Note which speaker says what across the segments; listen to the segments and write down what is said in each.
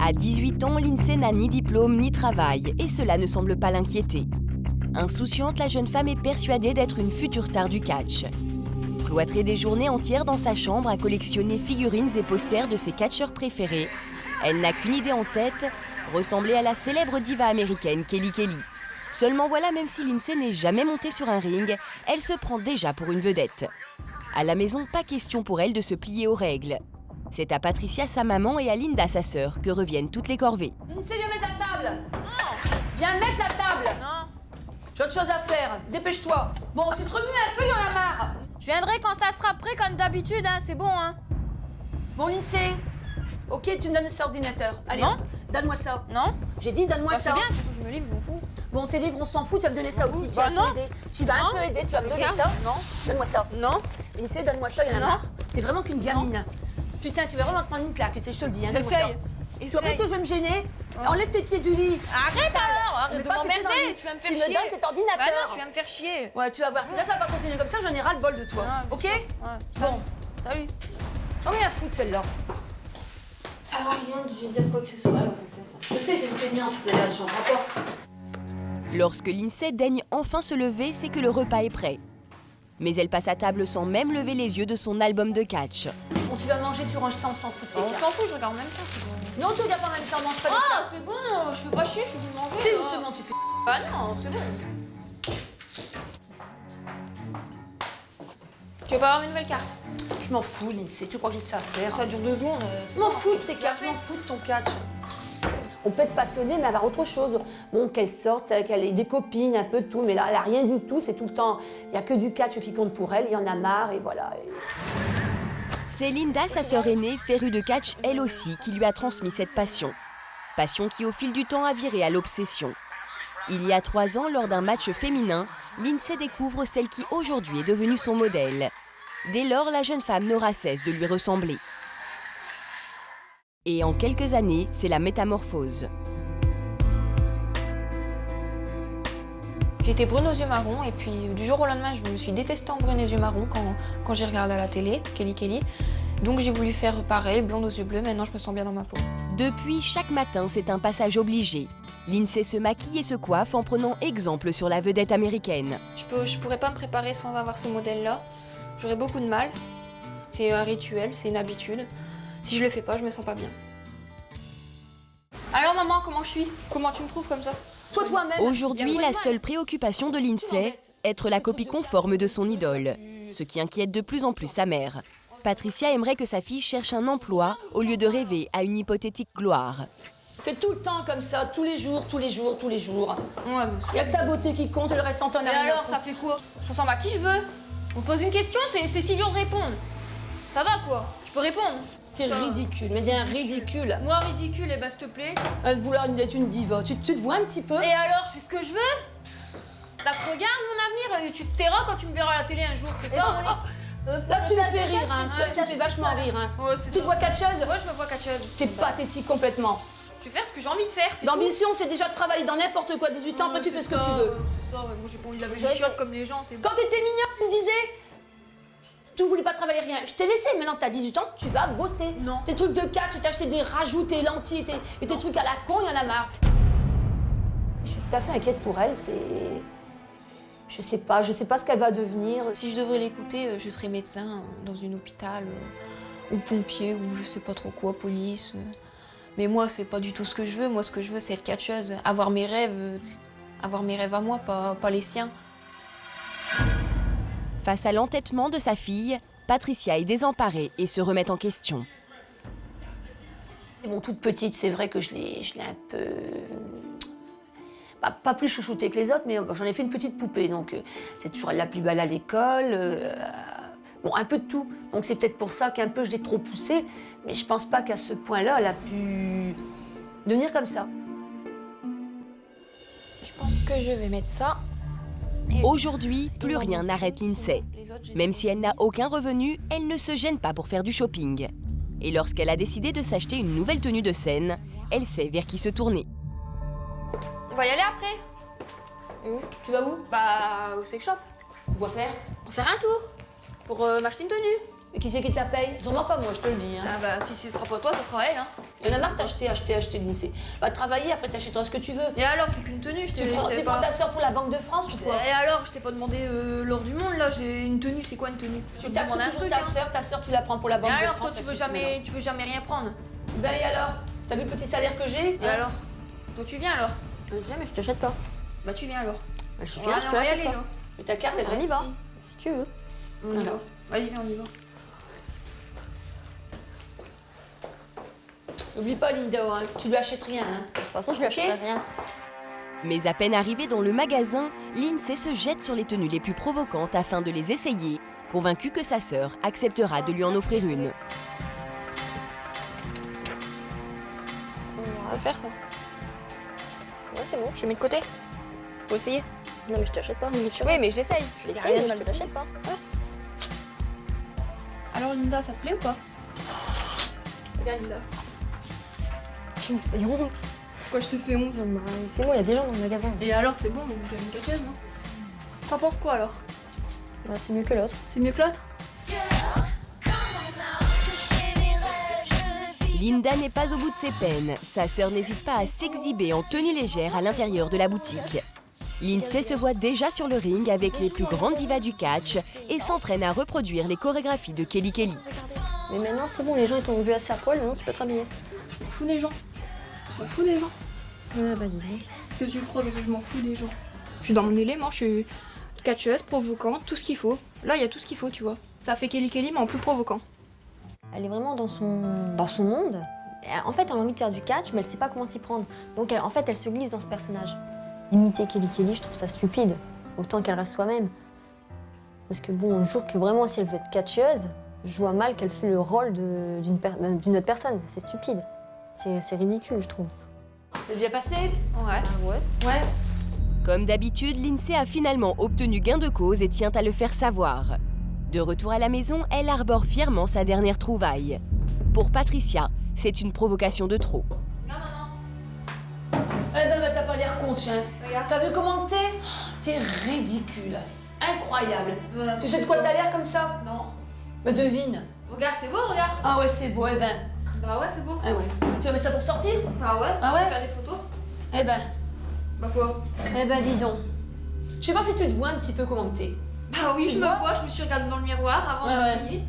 Speaker 1: À 18 ans, Lindsay n'a ni diplôme ni travail et cela ne semble pas l'inquiéter. Insouciante, la jeune femme est persuadée d'être une future star du catch. Cloîtrée des journées entières dans sa chambre à collectionner figurines et posters de ses catcheurs préférés, elle n'a qu'une idée en tête, ressembler à la célèbre diva américaine Kelly Kelly. Seulement voilà, même si Lindsay n'est jamais montée sur un ring, elle se prend déjà pour une vedette. À la maison, pas question pour elle de se plier aux règles. C'est à Patricia, sa maman, et à Linda, sa sœur, que reviennent toutes les corvées.
Speaker 2: Lindsay, viens mettre la table. Non. Viens mettre la table.
Speaker 3: Non.
Speaker 2: J'ai autre chose à faire. Dépêche-toi. Bon, tu te remues un peu, il y en a marre.
Speaker 3: Je viendrai quand ça sera prêt comme d'habitude, hein, c'est bon, hein.
Speaker 2: Bon, Lindsay. Ok, tu me donnes cet ordinateur. Allez,
Speaker 3: Non.
Speaker 2: Donne-moi ça.
Speaker 3: Non.
Speaker 2: J'ai dit, donne-moi
Speaker 3: Bah,
Speaker 2: ça.
Speaker 3: c'est bien, je me livre, je m'en fous.
Speaker 2: Bon, tes livres, on s'en fout, tu vas me donner ça aussi.
Speaker 3: Bah,
Speaker 2: tu vas
Speaker 3: non.
Speaker 2: un peu aider. Tu vas un peu aider, tu vas me donner ça.
Speaker 3: Non.
Speaker 2: Donne-moi ça.
Speaker 3: Non.
Speaker 2: Lindsay, donne-moi ça, il y en a
Speaker 3: Non.
Speaker 2: marre. T'es vraiment qu'une gamine. Putain, tu vas vraiment te prendre une claque, je te le dis. Hein, donne-moi ça. Tu vois pas que je vais me gêner. Enlève tes pieds du lit.
Speaker 3: Arrête alors, arrête
Speaker 2: Mais
Speaker 3: de
Speaker 2: pas ces pieds dans le
Speaker 3: m'emmerder,
Speaker 2: lit.
Speaker 3: tu vas me
Speaker 2: Tu
Speaker 3: faire
Speaker 2: me
Speaker 3: chier.
Speaker 2: donnes cet ordinateur.
Speaker 3: Bah non, tu vas me faire chier.
Speaker 2: Ouais, tu vas voir. Si là, ça va pas continuer comme ça, j'en ai ras le bol de toi.
Speaker 3: Ouais,
Speaker 2: Ok?
Speaker 3: Ouais.
Speaker 2: Bon,
Speaker 3: Salut.
Speaker 2: j'en ai à foutre celle-là.
Speaker 4: Ah, rien, je vais dire quoi que ce soit. Je sais, c'est une feignante, mais là, j'en rapporte.
Speaker 1: Lorsque Lindsay daigne enfin se lever, c'est que le repas est prêt. Mais elle passe à table sans même lever les yeux de son album de catch.
Speaker 2: Bon, tu vas manger, tu ranges ça, on s'en fout.
Speaker 3: On s'en fout, je regarde en même temps, c'est bon.
Speaker 2: Non, tu regardes pas en même temps, mange pas de
Speaker 3: Ah, c'est bon, je fais pas chier, je suis venue manger.
Speaker 2: Si,
Speaker 3: là.
Speaker 2: justement, tu fais.
Speaker 3: Bah non, c'est bon. Tu veux pas avoir une nouvelle carte?
Speaker 2: Je m'en fous, Lindsay, tu crois que j'ai ça à faire?
Speaker 3: Ça dure 2 secondes.
Speaker 2: Je m'en fous de tes cartes, je m'en fous de ton catch. On peut être passionné, mais avoir autre chose. Bon, qu'elle sorte, qu'elle ait des copines, un peu de tout, mais là, elle a rien du tout, c'est tout le temps. Il n'y a que du catch qui compte pour elle, il y en a marre, et voilà.
Speaker 1: C'est Linda, sa sœur aînée, férue de catch elle aussi, qui lui a transmis cette passion. Passion qui au fil du temps a viré à l'obsession. Il y a 3 ans, lors d'un match féminin, Lindsay découvre celle qui aujourd'hui est devenue son modèle. Dès lors, la jeune femme n'aura cesse de lui ressembler. Et en quelques années, c'est la métamorphose.
Speaker 3: J'étais brune aux yeux marrons et puis du jour au lendemain, je me suis détestée en brune aux yeux marrons quand j'ai regardé à la télé, Kelly Kelly. Donc j'ai voulu faire pareil, blonde aux yeux bleus, maintenant je me sens bien dans ma peau.
Speaker 1: Depuis, chaque matin, c'est un passage obligé. Lindsay se maquille et se coiffe en prenant exemple sur la vedette américaine.
Speaker 3: Je pourrais pas me préparer sans avoir ce modèle-là. J'aurais beaucoup de mal. C'est un rituel, c'est une habitude. Si je le fais pas, je me sens pas bien. Alors maman, comment je suis? Comment tu me trouves comme ça?
Speaker 2: Sois toi-même.
Speaker 1: Aujourd'hui, la seule préoccupation de Lindsay, être la copie conforme de son idole, ce qui inquiète de plus en plus sa mère. Patricia aimerait que sa fille cherche un emploi au lieu de rêver à une hypothétique gloire.
Speaker 2: C'est tout le temps comme ça, tous les jours, tous les jours, tous les jours.
Speaker 3: Ouais,
Speaker 2: Il n'y a que ta beauté qui compte et le reste, t'en as
Speaker 3: et
Speaker 2: rien à
Speaker 3: alors,
Speaker 2: foutre.
Speaker 3: ça fait quoi? Je ressemble à qui je veux. On me pose une question, c'est si dur de répondre. Ça va quoi? Je peux répondre.
Speaker 2: T'es ridicule, mais t'es un ridicule.
Speaker 3: Moi ridicule, et bah s'il te plaît.
Speaker 2: À vouloir être une diva, tu te vois un petit peu?
Speaker 3: Et alors, je fais ce que je veux? Ça te regarde mon avenir? Tu te tairas quand tu me verras à la télé un jour, c'est ça?
Speaker 2: Là, tu me fais rire, hein. Là, tu me fais vachement rire, hein.
Speaker 3: Ouais, c'est
Speaker 2: Tu
Speaker 3: ça.
Speaker 2: te vois catcheuse?
Speaker 3: Ouais, je me vois catcheuse.
Speaker 2: T'es pathétique complètement.
Speaker 3: Je vais faire ce que j'ai envie de faire, c'est
Speaker 2: L'ambition, c'est déjà de travailler dans n'importe quoi, 18 ans, après tu fais ce que tu veux.
Speaker 3: C'est ça, ouais. Moi j'ai pas envie de laver les chiottes comme les gens, c'est bon.
Speaker 2: Quand t'étais mignonne, tu me disais, tu ne voulais pas travailler rien. Je t'ai laissé, maintenant que t'as 18 ans, tu vas bosser.
Speaker 3: Non.
Speaker 2: Tes trucs de catch, tu t'as acheté des rajouts, tes lentilles, et tes trucs à la con, il y en a marre. Je suis tout à fait inquiète pour elle, c'est... Je sais pas ce qu'elle va devenir.
Speaker 3: Si je devrais l'écouter, je serais médecin dans un hôpital, ou pompier, ou je sais pas trop quoi, police. Mais moi, c'est pas du tout ce que je veux. Moi, ce que je veux, c'est être catcheuse. Avoir mes rêves à moi, pas les siens.
Speaker 1: Face à l'entêtement de sa fille, Patricia est désemparée et se remet en question.
Speaker 2: Bon, toute petite, c'est vrai que je l'ai un peu... pas plus chouchoutée que les autres, mais j'en ai fait une petite poupée, donc c'est toujours la plus belle à l'école. Bon, un peu de tout. Donc c'est peut-être pour ça qu'un peu je l'ai trop poussée, mais je pense pas qu'à ce point-là, elle a pu devenir comme ça.
Speaker 3: Je pense que je vais mettre ça.
Speaker 1: Aujourd'hui, plus rien n'arrête Lindsay. Même si elle n'a aucun revenu, elle ne se gêne pas pour faire du shopping. Et lorsqu'elle a décidé de s'acheter une nouvelle tenue de scène, elle sait vers qui se tourner.
Speaker 3: On va y aller après. Et où?
Speaker 2: Tu vas où?
Speaker 3: Bah, au sex shop.
Speaker 2: Quoi faire?
Speaker 3: Pour faire un tour. Pour m'acheter une tenue.
Speaker 2: Et qui c'est qui te la paye? Sûrement pas moi, je te le dis. Hein.
Speaker 3: Ah bah si ce sera pas toi, ça sera elle. Hein.
Speaker 2: Il y en a marre d'acheter, acheter, lycée. Va travailler, après t'achèteras ce que tu veux.
Speaker 3: Et alors, c'est qu'une tenue, je
Speaker 2: Tu prends ta soeur pour la Banque de France ou quoi?
Speaker 3: Et alors, je t'ai pas demandé l'or du monde, là, j'ai une tenue, c'est quoi une tenue?
Speaker 2: Tu taxes toujours ta sœur, tu la prends pour la Banque
Speaker 3: et
Speaker 2: de
Speaker 3: alors,
Speaker 2: France.
Speaker 3: toi, tu veux jamais rien prendre?
Speaker 2: Ben et alors? T'as vu le petit salaire que j'ai?
Speaker 3: Et alors? Toi, tu viens alors?
Speaker 4: Je viens, mais je t'achète pas.
Speaker 3: Bah, tu viens alors.
Speaker 4: Bah, je
Speaker 3: On
Speaker 4: viens,
Speaker 3: va-
Speaker 4: je
Speaker 3: on
Speaker 4: te
Speaker 3: va y
Speaker 4: l'achète
Speaker 3: aller,
Speaker 4: pas.
Speaker 3: là.
Speaker 2: Mais ta carte, elle
Speaker 4: On
Speaker 2: reste
Speaker 4: y va.
Speaker 2: ici.
Speaker 4: Si tu veux.
Speaker 3: On y va.
Speaker 2: Alors.
Speaker 3: Vas-y, viens, on y va.
Speaker 2: N'oublie pas, Linda, hein, tu lui achètes rien. Hein.
Speaker 4: De toute façon, je lui achèterai rien.
Speaker 1: Mais à peine arrivée dans le magasin, Lindsay se jette sur les tenues les plus provocantes afin de les essayer, convaincue que sa sœur acceptera de lui en offrir une.
Speaker 4: On va faire ça. Ouais, c'est bon.
Speaker 3: Je mets de côté. Pour essayer.
Speaker 4: Non, mais je t'achète pas.
Speaker 3: Oui, mais je l'essaye.
Speaker 4: Je l'essaye, mais je te l'achète pas.
Speaker 3: Alors, Linda, ça te plaît ou pas? Regarde, Linda.
Speaker 4: Tu me fais honte.
Speaker 3: Pourquoi je te fais honte?
Speaker 4: Bah, c'est bon, il y a des gens dans le magasin.
Speaker 3: Et alors, c'est bon, j'ai une catcheuse, non? T'en penses quoi alors?
Speaker 4: Bah, c'est mieux que l'autre.
Speaker 3: C'est mieux que l'autre?
Speaker 1: Linda n'est pas au bout de ses peines. Sa sœur n'hésite pas à s'exhiber en tenue légère à l'intérieur de la boutique. Lindsay se voit déjà sur le ring avec les plus grandes divas du catch et s'entraîne à reproduire les chorégraphies de Kelly Kelly.
Speaker 4: Mais maintenant, c'est bon, les gens ils t'ont vu assez à poil, maintenant tu peux te rhabiller.
Speaker 3: Je m'en fous des gens. Je m'en fous des gens.
Speaker 4: Ouais, bah, dis donc.
Speaker 3: Qu'est-ce que tu crois que je m'en fous des gens? Je suis dans mon élément, je suis catcheuse, provocante, tout ce qu'il faut. Là, il y a tout ce qu'il faut, tu vois. Ça fait Kelly Kelly, mais en plus provocant.
Speaker 4: Elle est vraiment dans son monde. En fait, elle a envie de faire du catch, mais elle sait pas comment s'y prendre. Donc, en fait, elle se glisse dans ce personnage. Imiter Kelly Kelly, je trouve ça stupide. Autant qu'elle reste soi-même. Parce que bon, je trouve que vraiment, si elle veut être catcheuse, je vois mal qu'elle fait le rôle d'une autre personne. C'est stupide. C'est ridicule, je trouve.
Speaker 2: C'est bien passé?
Speaker 3: Ouais.
Speaker 2: Ouais.
Speaker 1: Comme d'habitude, Lindsay a finalement obtenu gain de cause et tient à le faire savoir. De retour à la maison, elle arbore fièrement sa dernière trouvaille. Pour Patricia, c'est une provocation de trop.
Speaker 2: Eh ben, bah, t'as pas l'air con, tiens.
Speaker 3: Regarde.
Speaker 2: T'as vu comment t'es? T'es ridicule. Incroyable. Tu sais de quoi t'as l'air comme ça?
Speaker 3: Non.
Speaker 2: Bah, devine.
Speaker 3: Regarde, c'est beau, regarde.
Speaker 2: Ah ouais, c'est beau, eh ben.
Speaker 3: Bah ouais, c'est beau.
Speaker 2: Ah ouais. Tu vas mettre ça pour sortir?
Speaker 3: Bah ouais.
Speaker 2: Ah ouais?
Speaker 3: Faire des photos.
Speaker 2: Eh ben.
Speaker 3: Bah quoi?
Speaker 2: Eh ben, dis donc. Je sais pas si tu te vois un petit peu comment t'es.
Speaker 3: Bah oui,
Speaker 2: Tu
Speaker 3: je
Speaker 2: vois?
Speaker 3: me vois, je me suis regardée dans le miroir avant
Speaker 2: Ouais,
Speaker 3: de m'essayer.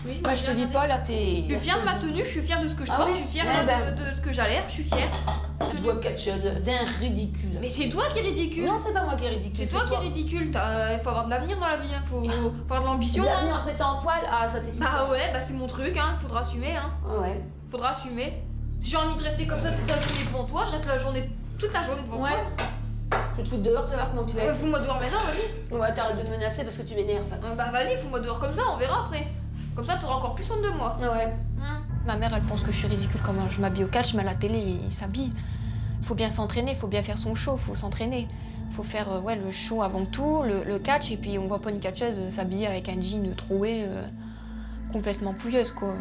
Speaker 3: Oui,
Speaker 2: Moi, je te dis pas, là, t'es.
Speaker 3: Je suis fière de ma tenue, je suis fière de ce que je
Speaker 2: Ah
Speaker 3: porte,
Speaker 2: oui?
Speaker 3: je suis fière
Speaker 2: Eh ben.
Speaker 3: de ce que j'ai l'air, je suis fière.
Speaker 2: Tu te vois catcheuse d'un ridicule.
Speaker 3: Mais c'est toi qui es ridicule.
Speaker 2: Non, c'est pas moi qui est ridicule.
Speaker 3: C'est toi qui es ridicule. Il faut avoir de l'avenir dans la vie, hein. Faut avoir de l'ambition.
Speaker 2: Tu
Speaker 3: Hein.
Speaker 2: venir en te mettant en poil? Ah, ça, c'est super.
Speaker 3: Bah ouais, bah c'est mon truc, hein. Faudra assumer, hein.
Speaker 2: Ah ouais.
Speaker 3: Faudra assumer. Si j'ai envie de rester comme ça toute la journée devant toi, je reste toute la journée devant
Speaker 2: Ouais. Je vais te foutre dehors, tu vas voir comment tu vas
Speaker 3: toi.
Speaker 2: être.
Speaker 3: Fous-moi dehors maintenant, vas-y.
Speaker 2: Ouais, t'arrêtes de me menacer parce que tu m'énerves.
Speaker 3: Bah vas-y, fous-moi dehors comme ça, on verra après. Comme ça, t'auras encore plus honte de moi.
Speaker 2: Ah ouais.
Speaker 3: Ma mère, elle pense que je suis ridicule quand je m'habille au catch, mais à la télé, il s'habille. Faut bien s'entraîner, faut bien faire son show, faut s'entraîner. Faut faire le show avant tout, le catch, et puis on voit pas une catcheuse s'habiller avec un jean troué, complètement pouilleuse, quoi.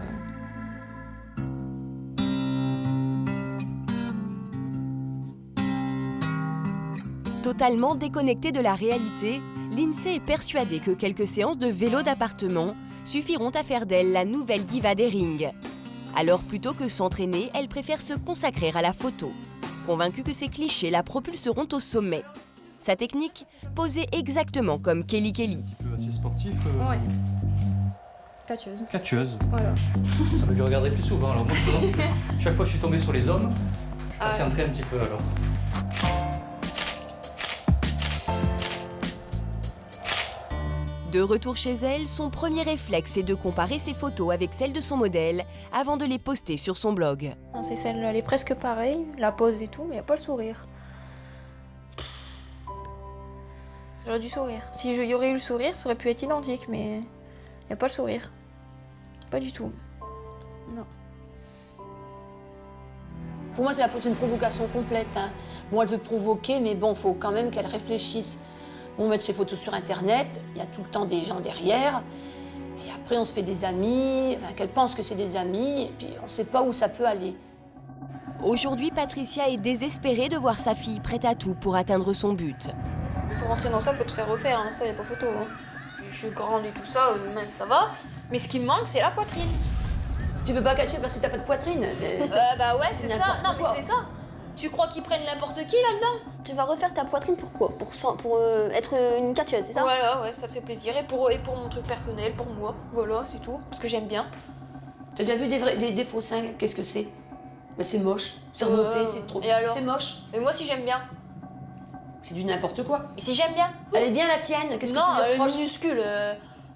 Speaker 1: Totalement déconnectée de la réalité, Lindsay est persuadée que quelques séances de vélo d'appartement suffiront à faire d'elle la nouvelle diva des rings. Alors plutôt que s'entraîner, elle préfère se consacrer à la photo, convaincue que ces clichés la propulseront au sommet. Sa technique, posée exactement comme Kelly Kelly.
Speaker 5: Un petit peu assez sportif.
Speaker 3: Ouais. Catcheuse.
Speaker 5: Catcheuse.
Speaker 3: Voilà.
Speaker 5: Je regarderai plus souvent. Alors moi, chaque fois que je suis tombé sur les hommes, je patienterai un petit peu alors.
Speaker 1: De retour chez elle, son premier réflexe est de comparer ses photos avec celles de son modèle avant de les poster sur son blog.
Speaker 3: Non, c'est celle-là, elle est presque pareille, la pose et tout, mais y a pas le sourire. J'aurais dû sourire. Si y aurait eu le sourire, ça aurait pu être identique, mais y a pas le sourire. Pas du tout. Non.
Speaker 2: Pour moi, c'est une provocation complète. Hein. Bon, elle veut provoquer, mais bon, faut quand même qu'elle réfléchisse. On met ses photos sur Internet, il y a tout le temps des gens derrière. Et après, on se fait des amis, enfin, qu'elle pense que c'est des amis, et puis on ne sait pas où ça peut aller.
Speaker 1: Aujourd'hui, Patricia est désespérée de voir sa fille prête à tout pour atteindre son but.
Speaker 3: Pour rentrer dans ça, faut te faire refaire, hein. Ça, y a pas photo. Hein. Je suis grande et tout ça, mince, ça va. Mais ce qui me manque, c'est la poitrine.
Speaker 2: Tu peux pas catcher parce que t'as pas de poitrine.
Speaker 3: Bah ouais, c'est ça.
Speaker 2: n'importe
Speaker 3: Non, mais
Speaker 2: quoi.
Speaker 3: c'est ça. Tu crois qu'ils prennent n'importe qui là-dedans?
Speaker 4: Tu vas refaire ta poitrine pour quoi? Pour être une catcheuse, c'est ça?
Speaker 3: Voilà, ouais, ça te fait plaisir. Et pour mon truc personnel, pour moi. Voilà, c'est tout. Parce que j'aime bien.
Speaker 2: T'as déjà vu des faux seins? Qu'est-ce que c'est? Bah c'est moche. C'est remonté, c'est trop.
Speaker 3: Et alors?
Speaker 2: C'est moche.
Speaker 3: Mais moi, si j'aime bien.
Speaker 2: C'est du n'importe quoi.
Speaker 3: Mais si j'aime bien.
Speaker 2: Elle est bien la tienne. Qu'est-ce que
Speaker 3: Non,
Speaker 2: tu lui
Speaker 3: elle est
Speaker 2: reproches?
Speaker 3: minuscule.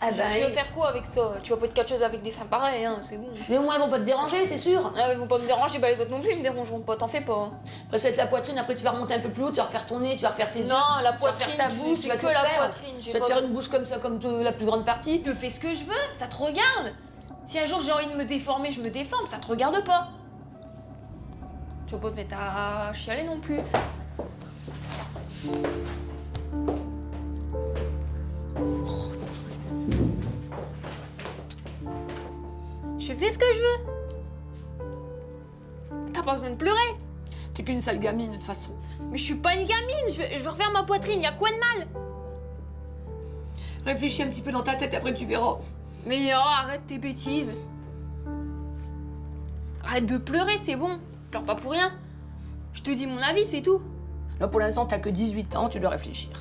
Speaker 2: Ah bah,
Speaker 3: tu veux faire quoi avec ça? Tu vas pas être catcheuse avec des seins pareils, hein, c'est bon.
Speaker 2: Mais au moins, ils vont pas te déranger, c'est sûr.
Speaker 3: Ah, mais ils vont pas me déranger, bah les autres non plus, ils me dérangeront pas, t'en fais pas.
Speaker 2: Après, ça va être la poitrine. Après, tu vas remonter un peu plus haut, tu vas refaire ton nez, tu vas refaire tes yeux.
Speaker 3: Non, la
Speaker 2: tu vas
Speaker 3: poitrine,
Speaker 2: refaire ta bouche, tu vas
Speaker 3: que
Speaker 2: tout
Speaker 3: la
Speaker 2: faire.
Speaker 3: poitrine.
Speaker 2: Tu vas te faire une bouche comme ça, comme la plus grande partie.
Speaker 3: Je fais ce que je veux, ça te regarde. Si un jour j'ai envie de me déformer, je me déforme, ça te regarde pas. Tu vas pas te mettre à chialer non plus. Je fais ce que je veux. T'as pas besoin de pleurer.
Speaker 2: T'es qu'une sale gamine, de toute façon.
Speaker 3: Mais je suis pas une gamine, je veux refaire ma poitrine, y a quoi de mal?
Speaker 2: Réfléchis un petit peu dans ta tête, après tu verras.
Speaker 3: Mais oh, arrête tes bêtises. Arrête de pleurer, c'est bon. Pleure pas pour rien. Je te dis mon avis, c'est tout.
Speaker 2: Là, pour l'instant, t'as que 18 ans, tu dois réfléchir.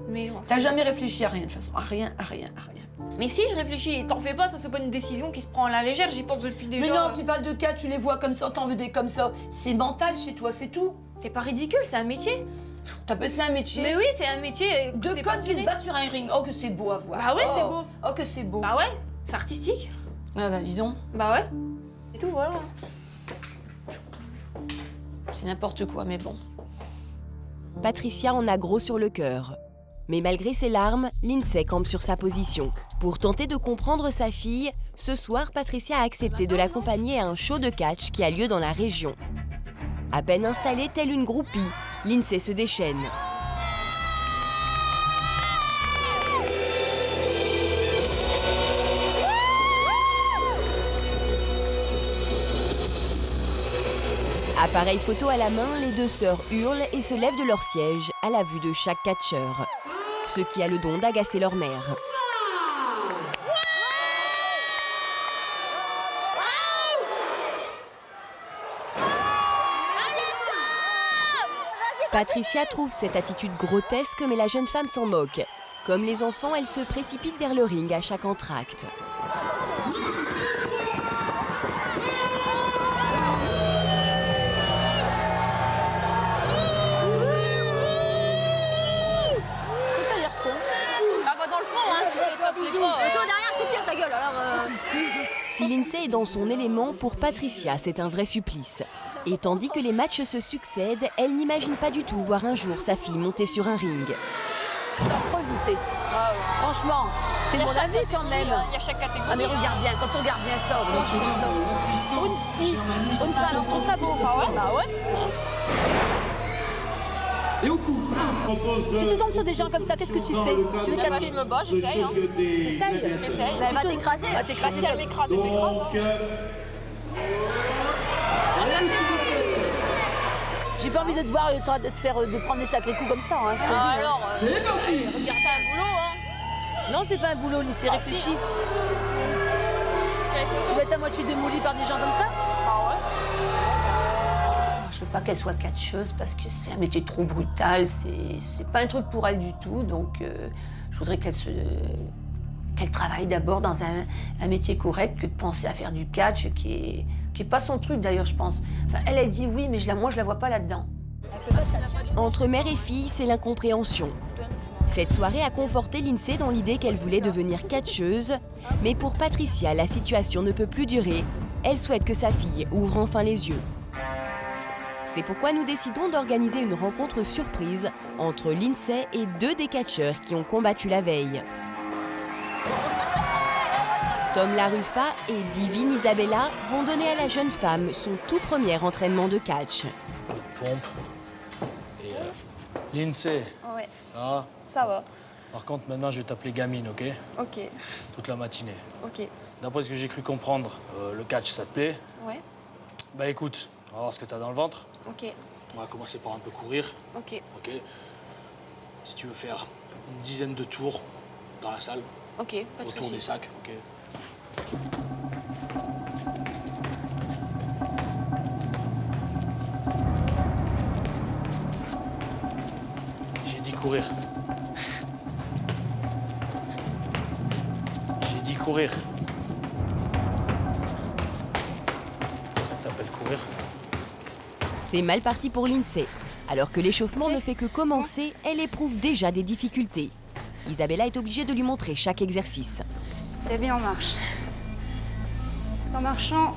Speaker 3: Mais,
Speaker 2: T'as jamais réfléchi à rien, de toute façon. À rien, à rien, à rien.
Speaker 3: mais si je réfléchis, t'en fais pas, ça c'est pas une décision qui se prend à la légère, j'y pense depuis déjà.
Speaker 2: Mais non, tu parles de cas, tu les vois comme ça, t'en veux des comme ça. C'est mental chez toi, c'est tout.
Speaker 3: C'est pas ridicule, c'est un métier.
Speaker 2: T'appelles ça un métier.
Speaker 3: Mais oui, c'est un métier.
Speaker 2: Deux
Speaker 3: t'es
Speaker 2: connes qui
Speaker 3: passionné.
Speaker 2: se battent sur un ring. Oh, que c'est beau à voir.
Speaker 3: Bah ouais,
Speaker 2: Oh.
Speaker 3: c'est beau.
Speaker 2: Oh, que c'est beau.
Speaker 3: Bah ouais, c'est artistique.
Speaker 2: Ah bah dis donc,
Speaker 3: Bah ouais. Et tout, voilà.
Speaker 2: c'est n'importe quoi, mais bon.
Speaker 1: Patricia en a gros sur le cœur. Mais malgré ses larmes, Lindsay campe sur sa position. Pour tenter de comprendre sa fille, ce soir, Patricia a accepté de l'accompagner à un show de catch qui a lieu dans la région. À peine installée telle une groupie, Lindsay se déchaîne. Appareil photo à la main, les deux sœurs hurlent et se lèvent de leur siège à la vue de chaque catcheur. Ce qui a le don d'agacer leur mère. Patricia trouve cette attitude grotesque, mais la jeune femme s'en moque. Comme les enfants, elle se précipite vers le ring à chaque entracte.
Speaker 2: C'est-à-dire quoi?
Speaker 3: Ah bah dans le fond, hein, si ça te plaît pas.
Speaker 4: derrière, c'est pire, sa gueule, alors...
Speaker 1: Si Lindsay est dans son élément, pour Patricia, c'est un vrai supplice. Et tandis que les matchs se succèdent, elle n'imagine pas du tout voir un jour sa fille monter sur un ring.
Speaker 2: C'est affreux, lycée. Franchement, c'est mon avis quand même.
Speaker 3: Il y a chaque catégorie.
Speaker 2: Ah mais regarde bien, quand tu regardes bien ça, comment tu dis ça? Pour une fille, pour une femme, je trouve ça beau. Ah ouais? Bah ouais.
Speaker 6: Et au coup,
Speaker 2: Si tu tombes sur des gens comme ça, qu'est-ce que tu fais? Tu veux
Speaker 3: Bah,
Speaker 2: catcher?
Speaker 3: je me bats, j'essaye. Hein.
Speaker 2: T'essayes?
Speaker 3: J'essaye.
Speaker 2: Elle va t'écraser. Elle va t'écraser.
Speaker 3: Si elle m'écrase, elle m'écrase.
Speaker 6: Donc,
Speaker 2: J'ai pas envie de te voir, de prendre des sacrés coups comme ça. Hein, je te le dis, hein.
Speaker 3: Alors,
Speaker 6: c'est parti.
Speaker 3: regarde, c'est un boulot, hein.
Speaker 2: Non, c'est pas un boulot, lycée, réfléchis.
Speaker 3: Tiens, les
Speaker 2: Tu
Speaker 3: photos.
Speaker 2: vas être à moitié démoli par des gens comme ça?
Speaker 3: Ah ouais.
Speaker 2: Je veux pas qu'elle soit catcheuse parce que c'est un métier trop brutal, c'est pas un truc pour elle du tout, donc je voudrais qu'elle travaille d'abord dans un métier correct que de penser à faire du catch qui est pas son truc d'ailleurs, je pense. Enfin, elle dit oui, mais moi je la vois pas là-dedans.
Speaker 1: Entre mère et fille, c'est l'incompréhension. Cette soirée a conforté Lindsay dans l'idée qu'elle voulait devenir catcheuse, mais pour Patricia, la situation ne peut plus durer. Elle souhaite que sa fille ouvre enfin les yeux. C'est pourquoi nous décidons d'organiser une rencontre surprise entre Lindsay et deux des catcheurs qui ont combattu la veille. Tom Laruffa et Divine Isabella vont donner à la jeune femme son tout premier entraînement de catch.
Speaker 7: Pompe. Et Lindsay,
Speaker 3: Ouais,
Speaker 7: ça va?
Speaker 3: ça va.
Speaker 7: Par contre, maintenant, je vais t'appeler gamine, ok?
Speaker 3: Ok,
Speaker 7: Toute la matinée.
Speaker 3: ok.
Speaker 7: D'après ce que j'ai cru comprendre, le catch, ça te plaît?
Speaker 3: Ouais,
Speaker 7: Bah écoute, on va voir ce que t'as dans le ventre.
Speaker 3: ok,
Speaker 7: On va commencer par un peu courir,
Speaker 3: ok,
Speaker 7: ok? Si tu veux faire une dizaine de tours dans la salle,
Speaker 3: ok, pas de
Speaker 7: autour
Speaker 3: soucis.
Speaker 7: des sacs, ok? J'ai dit courir. J'ai dit courir. Ça t'appelle courir?
Speaker 1: C'est mal parti pour Lindsay. Alors que l'échauffement ne fait que commencer, elle éprouve déjà des difficultés. Isabella est obligée de lui montrer chaque exercice.
Speaker 6: C'est bien, on marche. Tout en marchant,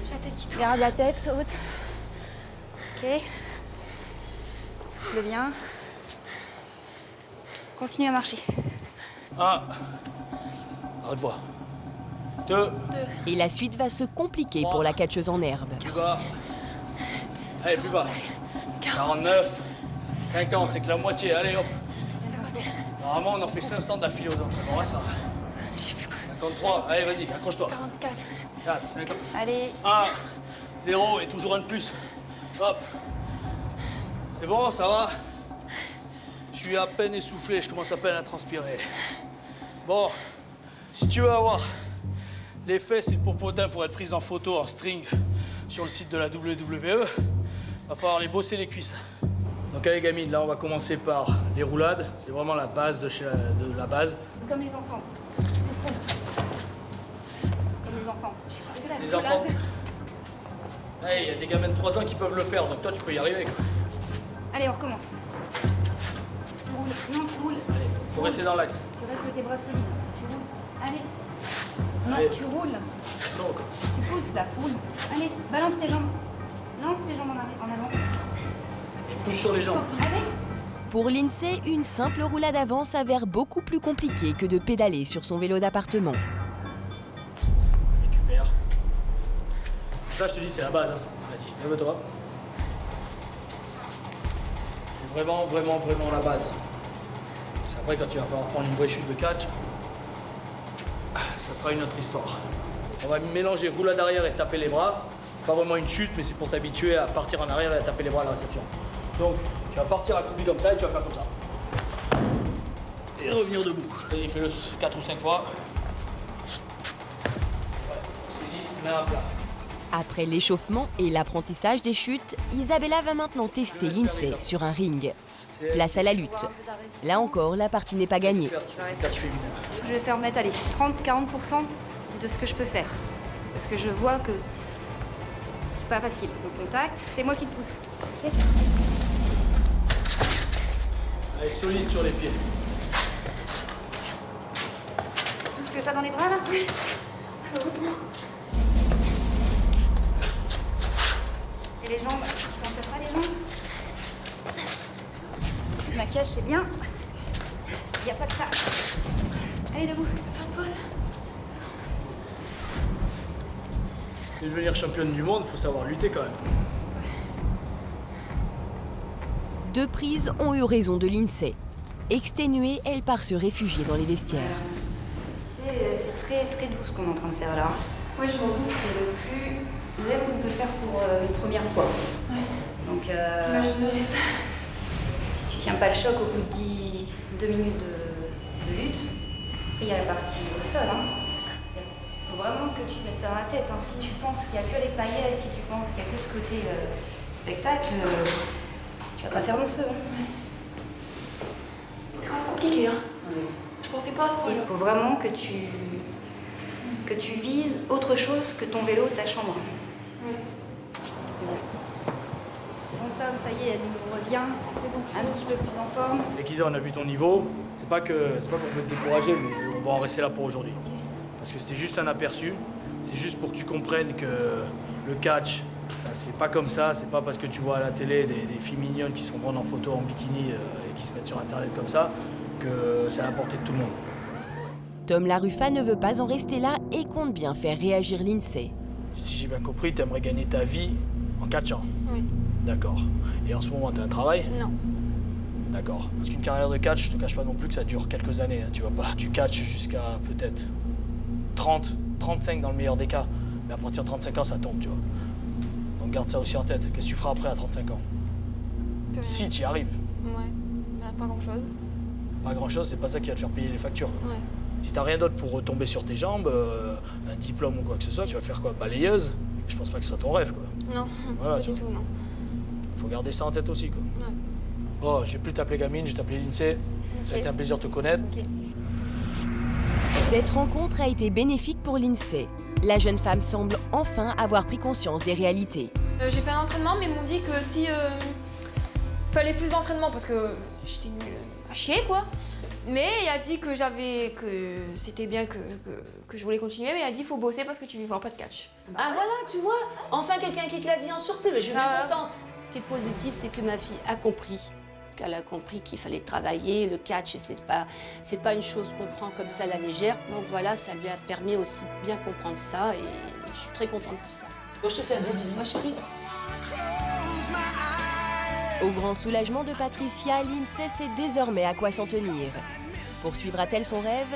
Speaker 3: J'ai la tête qui tourne.
Speaker 6: garde la tête haute. Ok. Souffle bien. Continue à marcher.
Speaker 7: 1. À haute voix. 2.
Speaker 1: Et la suite va se compliquer pour la catcheuse en herbe.
Speaker 7: Plus bas. Allez, plus bas. 49. 50, c'est que la moitié. Allez, hop. Normalement, on en fait 500 d'affilée aux entraînements. Ouais, ça. 53. Allez, vas-y, accroche-toi.
Speaker 3: 44.
Speaker 7: 4, 50.
Speaker 6: Allez,
Speaker 7: 1. 0 et toujours un de plus. Hop. C'est bon, ça va? Je suis à peine essoufflé, je commence à peine à transpirer. Bon, si tu veux avoir les fesses et le popotin pour être prise en photo en string sur le site de la WWE, va falloir les bosser les cuisses. Donc allez gamine, là on va commencer par les roulades. C'est vraiment la base de la base.
Speaker 6: comme les enfants. Comme les enfants.
Speaker 7: Les enfants. Hey, il y a des gamins de 3 ans qui peuvent le faire, donc toi tu peux y arriver. Quoi.
Speaker 6: Allez, on recommence. Tu roules. Non, tu roules.
Speaker 7: Allez, faut rester dans l'axe.
Speaker 6: Tu restes de tes bras solides. Tu roules. Allez. Non,
Speaker 7: Allez.
Speaker 6: tu roules.
Speaker 7: Sors encore.
Speaker 6: Tu pousses là. Roule. Allez, balance tes jambes. Lance tes jambes en avant.
Speaker 7: Et pousse sur les jambes.
Speaker 6: Allez.
Speaker 1: Pour Lindsay, une simple roulade avant s'avère beaucoup plus compliquée que de pédaler sur son vélo d'appartement.
Speaker 7: Récupère. Ça, je te dis, c'est la base. Hein. Vas-y, lève-toi. C'est vraiment, vraiment, vraiment la base. C'est après, quand tu vas falloir prendre une vraie chute de catch, ça sera une autre histoire. On va mélanger roulade arrière et taper les bras. C'est pas vraiment une chute, mais c'est pour t'habituer à partir en arrière et à taper les bras à la réception. Donc, tu vas partir accroupi comme ça et tu vas faire comme ça. Et revenir debout. Vas-y, fais-le 4 ou 5 fois. Ouais, mets un plat.
Speaker 1: Après l'échauffement et l'apprentissage des chutes, Isabella va maintenant tester Lindsay sur un ring. Place à la lutte. Là encore, la partie n'est pas gagnée.
Speaker 7: Catch féminin.
Speaker 6: Je vais faire mettre, allez, 30-40% de ce que je peux faire. Parce que je vois que c'est pas facile. Le contact, c'est moi qui te pousse. Ok.
Speaker 7: Allez, solide sur les pieds.
Speaker 6: Tout ce que t'as dans les bras là? Oui. Heureusement. Et les jambes, tu penses à ça les jambes? Le maquillage c'est bien. Il n'y a pas que ça. Allez debout. Faire une pause.
Speaker 7: Si tu veux devenir championne du monde, il faut savoir lutter quand même.
Speaker 1: 2 prises ont eu raison de Lindsay. Exténuée, elle part se réfugier dans les vestiaires.
Speaker 6: C'est très très doux ce qu'on est en train de faire là. Oui, je m'en doute, c'est le plus zen qu'on peut faire pour une première fois.
Speaker 8: Ouais.
Speaker 6: Donc,
Speaker 8: Ça.
Speaker 6: si tu tiens pas le choc au bout de 2 minutes de lutte, après il y a la partie au sol. Il faut vraiment que tu te mettes ça dans la tête. Si tu penses qu'il n'y a que les paillettes, si tu penses qu'il n'y a que ce côté spectacle, tu vas pas faire long feu.
Speaker 8: C'est quand même compliqué, hein. Je pensais pas à ce
Speaker 6: Il
Speaker 8: point-là.
Speaker 6: faut vraiment que tu vises autre chose que ton vélo, ta chambre.
Speaker 8: Ouais.
Speaker 6: Bon Tom, ça y est, elle revient un petit peu plus en forme.
Speaker 7: Dès qu'ils on a vu ton niveau, c'est pas qu'on veut te décourager, mais on va en rester là pour aujourd'hui. Parce que c'était juste un aperçu, c'est juste pour que tu comprennes que le catch, ça se fait pas comme ça, c'est pas parce que tu vois à la télé des filles mignonnes qui se font prendre en photo en bikini et qui se mettent sur internet comme ça, que c'est à la portée de tout le monde.
Speaker 1: Tom Laruffa ne veut pas en rester là et compte bien faire réagir Lindsay.
Speaker 7: Si j'ai bien compris, t'aimerais gagner ta vie en catchant.
Speaker 3: Oui.
Speaker 7: D'accord. Et en ce moment, t'as un travail?
Speaker 3: Non.
Speaker 7: D'accord. Parce qu'une carrière de catch, je te cache pas non plus que ça dure quelques années. Tu vas pas du catch jusqu'à peut-être 30, 35 dans le meilleur des cas. Mais à partir de 35 ans, ça tombe, tu vois. Donc garde ça aussi en tête. Qu'est-ce que tu feras après à 35 ans? Si tu y arrives.
Speaker 3: Ouais. Bah, pas grand-chose.
Speaker 7: Pas grand-chose, c'est pas ça qui va te faire payer les factures.
Speaker 3: Ouais.
Speaker 7: Si t'as rien d'autre pour retomber sur tes jambes, un diplôme ou quoi que ce soit, tu vas faire quoi? Balayeuse? Je pense pas que ce soit ton rêve, quoi.
Speaker 3: Non,
Speaker 7: Voilà,
Speaker 3: pas
Speaker 7: tu
Speaker 3: du
Speaker 7: vois.
Speaker 3: tout, non.
Speaker 7: Faut garder ça en tête aussi, quoi.
Speaker 3: Ouais.
Speaker 7: Bon, je vais plus t'appeler gamine, je vais t'appeler Lindsay. Ça a été un plaisir de te connaître.
Speaker 3: Ok.
Speaker 1: Cette rencontre a été bénéfique pour Lindsay. La jeune femme semble enfin avoir pris conscience des réalités.
Speaker 3: J'ai fait un entraînement, mais ils m'ont dit que si fallait plus d'entraînement parce que j'étais nulle à chier, quoi. Mais il a dit que c'était bien que je voulais continuer, mais il a dit qu'il faut bosser parce que tu vivras pas de catch.
Speaker 2: Ah voilà, tu vois, enfin quelqu'un qui te l'a dit en surplus, mais je suis bien
Speaker 3: Ah.
Speaker 2: contente. Ce qui est positif, c'est que ma fille a compris. Qu'elle a compris qu'il fallait travailler, le catch, c'est pas une chose qu'on prend comme ça à la légère. Donc voilà, ça lui a permis aussi de bien comprendre ça et je suis très contente pour ça. Bon, je te fais un gros bisou, ma chérie.
Speaker 1: Au grand soulagement de Patricia, Lindsay sait désormais à quoi s'en tenir. Poursuivra-t-elle son rêve ?